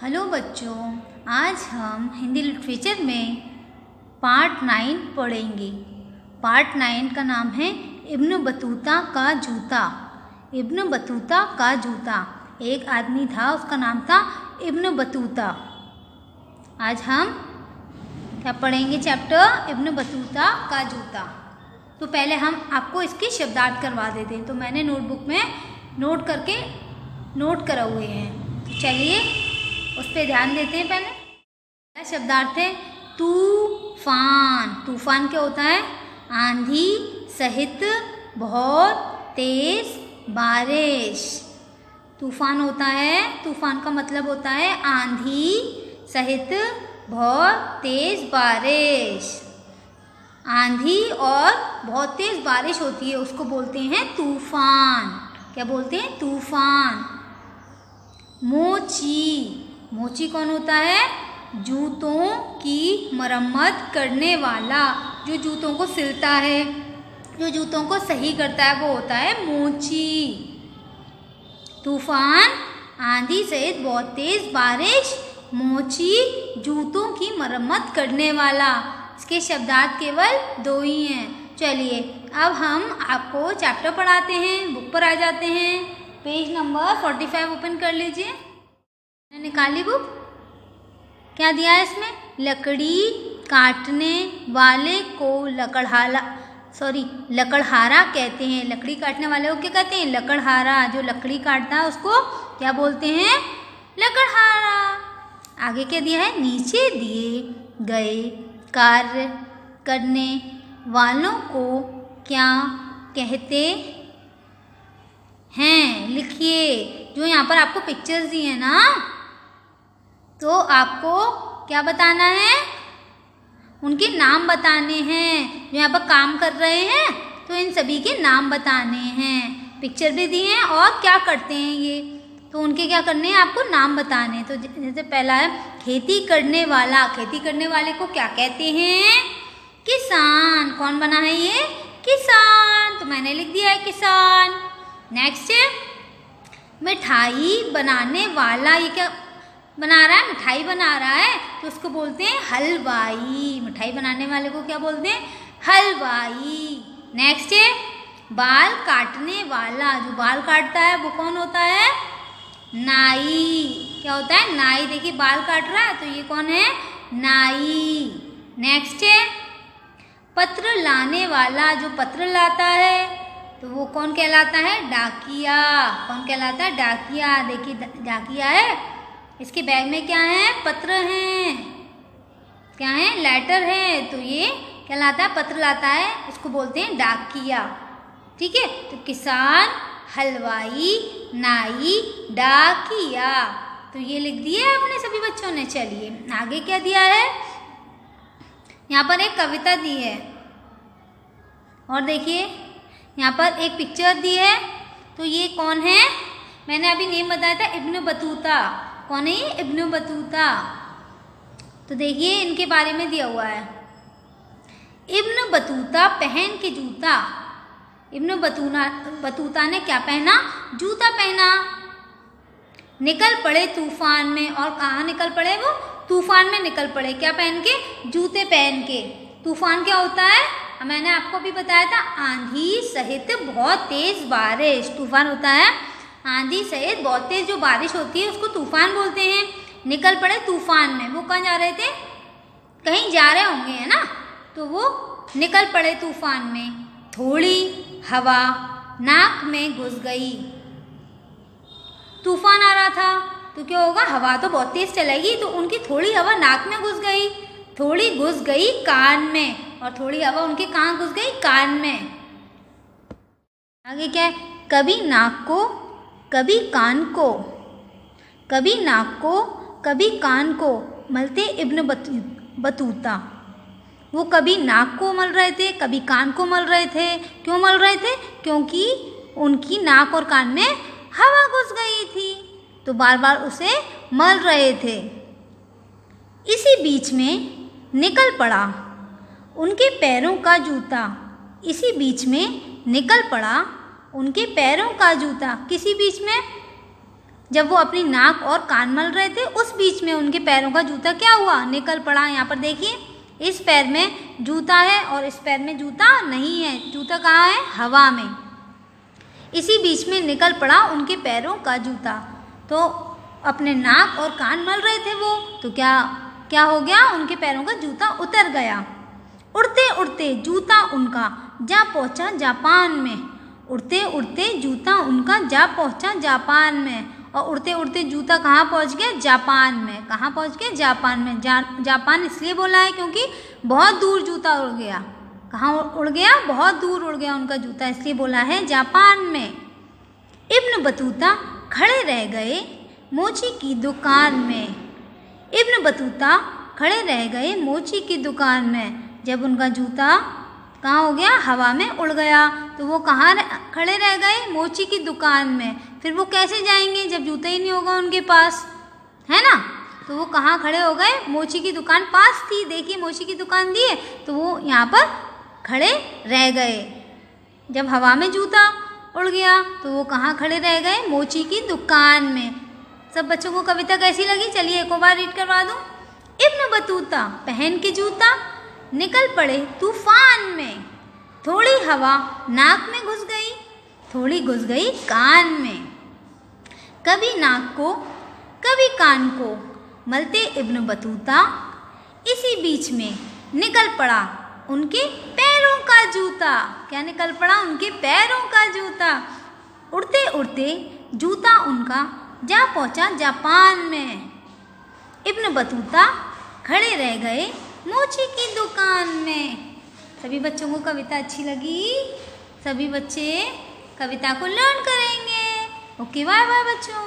Hello बच्चों, आज हम हिंदी लिटरेचर में पार्ट 9 पढ़ेंगे। पार्ट 9 का नाम है इब्न बतूता का जूता। इब्न बतूता का जूता। एक आदमी था, उसका नाम था इब्न बतूता। आज हम क्या पढ़ेंगे? चैप्टर इब्न बतूता का जूता। तो पहले हम आपको इसके शब्दार्थ करवा देते हैं। तो मैंने नोटबुक में नोट करा हुए हैं, तो चलिए उस पर ध्यान देते हैं। पहला शब्दार्थ है तूफान। तूफान क्या होता है? आंधी सहित बहुत तेज बारिश। तूफान होता है, तूफान का मतलब होता है आंधी सहित बहुत तेज बारिश। आंधी और बहुत तेज बारिश होती है, उसको बोलते हैं तूफान। क्या बोलते हैं? तूफान। मोची। मोची कौन होता है? जूतों की मरम्मत करने वाला, जो जूतों को सिलता है, जो जूतों को सही करता है, वो होता है मोची। तूफान, आंधी सहित बहुत तेज बारिश, मोची, जूतों की मरम्मत करने वाला। इसके शब्दार्थ केवल 2 ही हैं। चलिए अब हम आपको चैप्टर पढ़ाते हैं। बुक पर आ जाते हैं। पेज नंबर 45 ओपन कर लीजिए। निकाली बुक। क्या दिया है इसमें? लकड़ी काटने वाले को लकड़हारा कहते हैं। लकड़ी काटने वाले को क्या कहते हैं? लकड़हारा। जो लकड़ी काटता है उसको क्या बोलते हैं? लकड़हारा। आगे क्या दिया है? नीचे दिए गए कार्य करने वालों को क्या कहते हैं? लिखिए। जो यहाँ पर आपको पिक्चर्स दी है ना, तो आपको क्या बताना है? उनके नाम बताने हैं। जो यहाँ पर काम कर रहे हैं, तो इन सभी के नाम बताने हैं। पिक्चर भी दी है और क्या करते हैं ये, तो उनके क्या करने हैं? आपको नाम बताने हैं। तो जैसे पहला है खेती करने वाला। खेती करने वाले को क्या कहते हैं? किसान। कौन बना है ये? किसान। तो मैंने लिख दिया है किसान। नेक्स्ट है मिठाई बनाने वाला। ये क्या बना रहा है? मिठाई बना रहा है, तो उसको बोलते हैं हलवाई। मिठाई बनाने वाले को क्या बोलते हैं? हलवाई। नेक्स्ट है बाल काटने वाला। जो बाल काटता है वो कौन होता है? नाई। क्या होता है? नाई। देखिए बाल काट रहा है, तो ये कौन है? नाई। नेक्स्ट है पत्र लाने वाला। जो पत्र लाता है, तो वो कौन कहलाता है? डाकिया। कौन कहलाता है? डाकिया। देखिए डाकिया है, इसके बैग में क्या है? पत्र हैं। क्या है? लेटर है, तो ये क्या लाता है? पत्र लाता है, इसको बोलते हैं डाकिया। ठीक है, तो किसान, हलवाई, नाई, डाकिया। तो ये लिख दिया है अपने सभी बच्चों ने। चलिए आगे क्या दिया है? यहाँ पर एक कविता दी है, और देखिए यहाँ पर एक पिक्चर दी है। तो ये कौन है? मैंने अभी नेम बताया था, इब्न बतूता। कौन है ये? Ibn Battuta. तो देखिए इनके बारे में दिया हुआ है। इब्न बतूता पहन के जूता। इब्न बतूता ने क्या पहना? जूता पहना। निकल पड़े तूफान में। और कहाँ निकल पड़े वो? तूफान में निकल पड़े। क्या पहन के? जूते पहन के। तूफान क्या होता है? मैंने आपको भी बताया था, आंधी सहित बहुत तेज बारिश। तूफान होता है आंधी सहित बहुत तेज जो बारिश होती है, उसको तूफान बोलते हैं। निकल पड़े तूफान में। वो कहाँ जा रहे थे? कहीं जा रहे होंगे, है ना? तो वो निकल पड़े तूफान में। थोड़ी हवा नाक में घुस गई। तूफान आ रहा था, तो क्या होगा? हवा तो बहुत तेज चलेगी, तो उनकी थोड़ी हवा नाक में घुस गई। थोड़ी घुस गई कान में, और थोड़ी हवा उनके कहाँ घुस गई? कान में। आगे क्या है? कभी नाक को कभी कान को, कभी नाक को कभी कान को मलते इब्न बतूता। वो कभी नाक को मल रहे थे, कभी कान को मल रहे थे। क्यों मल रहे थे? क्योंकि उनकी नाक और कान में हवा घुस गई थी, तो बार बार उसे मल रहे थे। इसी बीच में निकल पड़ा उनके पैरों का जूता। इसी बीच में निकल पड़ा उनके पैरों का जूता। किसी बीच में? जब वो अपनी नाक और कान मल रहे थे उस बीच में उनके पैरों का जूता क्या हुआ, निकल पड़ा। यहाँ पर देखिए, इस पैर में जूता है और इस पैर में जूता नहीं है। जूता कहाँ है, हवा में। इसी बीच में निकल पड़ा उनके पैरों का जूता। तो अपने नाक और कान मल रहे थे वो, तो क्या हो गया, उनके पैरों का जूता उतर गया। उड़ते उड़ते जूता उनका जा पहुंचा जापान में। उड़ते उड़ते जूता उनका जा पहुंचा जापान में। और उड़ते उड़ते जूता कहाँ पहुंच गया, जापान में। कहाँ पहुंच गया, जापान में। जापान इसलिए बोला है क्योंकि बहुत दूर जूता उड़ गया। कहाँ उड़ गया, बहुत दूर उड़ गया उनका जूता, इसलिए बोला है जापान में। इब्न बतूता खड़े रह गए मोची की दुकान में। इब्न बतूता खड़े रह गए मोची की दुकान में। जब उनका जूता कहाँ हो गया, हवा में उड़ गया, तो वो कहाँ खड़े रह गए, मोची की दुकान में। फिर वो कैसे जाएंगे जब जूता ही नहीं होगा उनके पास, है ना। तो वो कहाँ खड़े हो गए, मोची की दुकान पास थी, देखिए मोची की दुकान दी है, तो वो यहाँ पर खड़े रह गए। जब हवा में जूता उड़ गया तो वो कहाँ खड़े रह गए, मोची की दुकान में। सब बच्चों को कविता कैसी लगी, चलिए एक और बार रीड करवा दूँ। इब्न बतूता पहन के जूता निकल पड़े तूफान में। थोड़ी हवा नाक में घुस गई, थोड़ी घुस गई कान में। कभी नाक को कभी कान को मलते इब्न बतूता, इसी बीच में निकल पड़ा उनके पैरों का जूता। क्या निकल पड़ा, उनके पैरों का जूता। उड़ते उड़ते जूता उनका जा पहुंचा जापान में। इब्न बतूता खड़े रह गए मोची की दुकान में। सभी बच्चों को कविता अच्छी लगी, सभी बच्चे कविता को लर्न करेंगे। ओके, बाय बाय बच्चों।